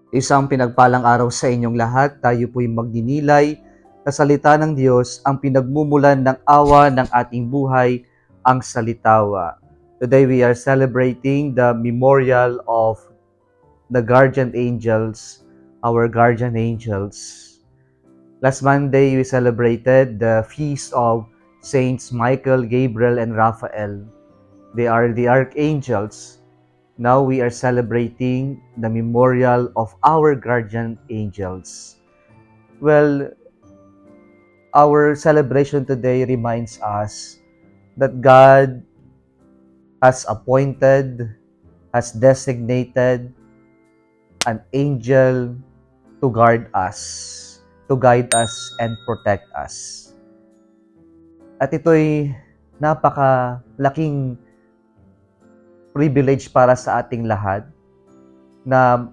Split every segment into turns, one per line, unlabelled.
Isang pinagpalang araw sa inyong lahat. Tayo po'y magdinilay sa salita ng Diyos, ang pinagmumulan ng awa ng ating buhay, ang salitawa. Today we are celebrating the memorial of the guardian angels, our guardian angels. Last Monday, we celebrated the feast of Saints Michael, Gabriel, and Raphael. They are the archangels. Now we are celebrating the memorial of our guardian angels. Well, our celebration today reminds us that God has appointed, has designated an angel to guide us and protect us. At ito'y napakalaking privilege para sa ating lahat na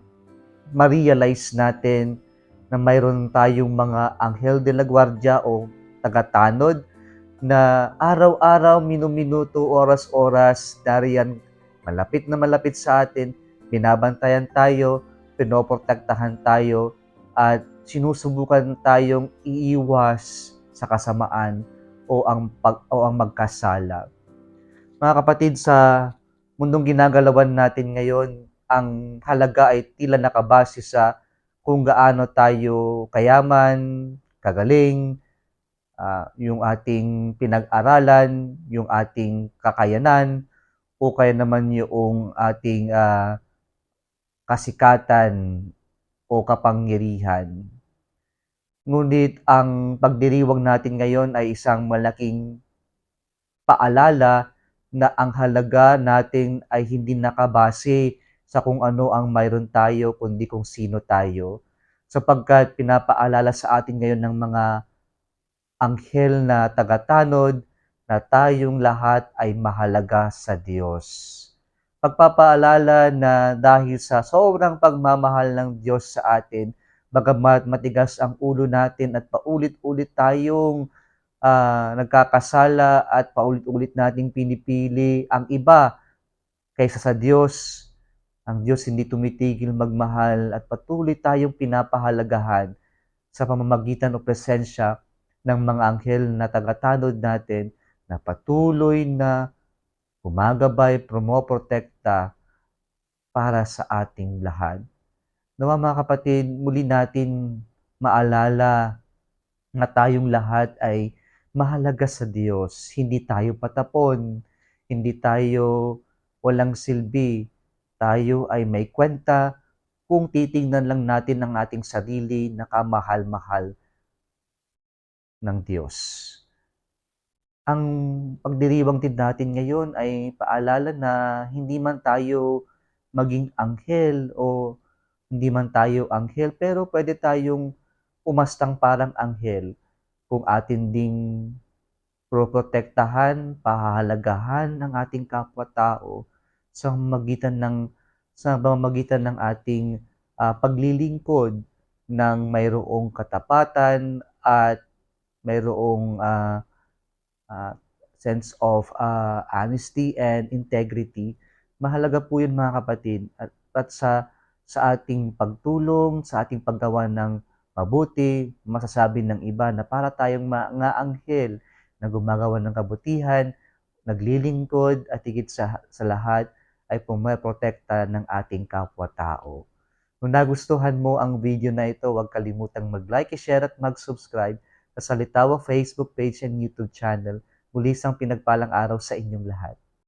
ma-realize natin na mayroon tayong mga anghel de la guardia o tagatanod na araw-araw, minuminuto, oras-oras, dariyan malapit na malapit sa atin, binabantayan tayo, pinoprotektahan tayo, at sinusubukan tayong iiwas sa kasamaan o ang magkasala. Mga kapatid, sa mundong ginagalawan natin ngayon, ang halaga ay tila nakabase sa kung gaano tayo kayaman, kagaling, yung ating pinag-aralan, yung ating kakayanan, o kaya naman yung ating kasikatan o kapangyarihan. Ngunit ang pagdiriwang natin ngayon ay isang malaking paalala na ang halaga natin ay hindi nakabase sa kung ano ang mayroon tayo, kundi kung sino tayo. Sapagkat pinapaalala sa atin ngayon ng mga anghel na tagatanod na tayong lahat ay mahalaga sa Diyos. Pagpapaalala na dahil sa sobrang pagmamahal ng Diyos sa atin, bagamat matigas ang ulo natin at paulit-ulit tayong nagkakasala at paulit-ulit nating pinipili ang iba kaysa sa Diyos, ang Diyos hindi tumitigil magmahal at patuloy tayong pinapahalagahan sa pamamagitan o presensya ng mga anghel na tagatanod natin na patuloy na gumagabay, promoprotekta para sa ating lahat. Nawa mga kapatid, muli natin maalala na tayong lahat ay mahalaga sa Diyos. Hindi tayo patapon, hindi tayo walang silbi. Tayo ay may kwenta kung titingnan lang natin ang ating sarili na kamahal-mahal ng Diyos. Ang pagdiriwang din natin ngayon ay paalala na hindi man tayo maging anghel o hindi man tayo anghel, pero pwede tayong umastang parang anghel kung atin ding proprotektahan, pahahalagahan ang ating kapwa-tao sa pamamagitan ng ating paglilingkod ng mayroong katapatan at mayroong sense of honesty and integrity. Mahalaga po yun mga kapatid, at sa ating pagtulong, sa ating paggawa ng mabuti, masasabi ng iba na para tayong mga anghel na gumagawa ng kabutihan, naglilingkod, at higit sa lahat ay pumaprotekta ng ating kapwa-tao. Kung nagustuhan mo ang video na ito, huwag kalimutang mag-like, i-share at mag-subscribe sa Salitawa Facebook page and YouTube channel. Muli isang pinagpalang araw sa inyong lahat.